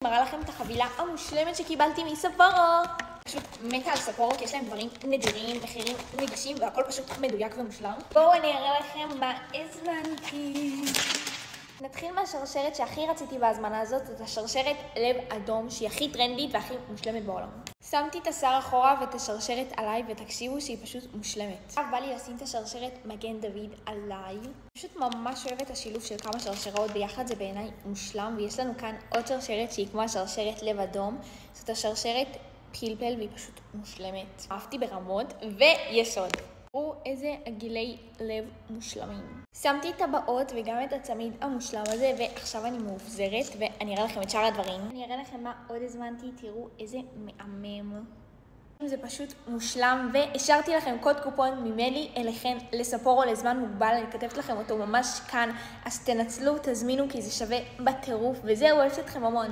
מראה לכם את החבילה המושלמת שקיבלתי מספורו. פשוט מתה על ספורו כי יש להם דברים נדירים, מחירים ניגשים והכל פשוט מדויק ומושלם. בואו אני אראה לכם מה הזמנתי. נתחיל מהשרשרת שהכי רציתי בהזמנה הזאת, זאת השרשרת לב אדום שהיא הכי טרנדית והכי מושלמת בעולם. שמתי את השיער אחורה ואת השרשרת עליי ותקשיבו שהיא פשוט מושלמת. עכשיו בא לי לשים את השרשרת מגן דוד עליי. פשוט ממש אוהבת את השילוב של כמה שרשרות ביחד, זה בעיניי מושלם. ויש לנו כאן עוד שרשרת שהיא כמו השרשרת לב אדום. זאת השרשרת פלפל והיא פשוט מושלמת. אהבתי ברמות ויש עוד. איזה עגילי לב מושלמים. שמתי את הבאות וגם את הצמיד המושלם הזה, ועכשיו אני מאובזרת ואני אראה לכם את שאר הדברים. אני אראה לכם מה עוד הזמנתי, תראו איזה מהמם. זה פשוט מושלם, והשארתי לכם קוד קופון ממני אליכם לספורו לזמן מוגבל, אני כתבת לכם אותו ממש כאן, אז תנצלו, תזמינו כי זה שווה בטירוף, וזהו, אוהבת אתכם המון.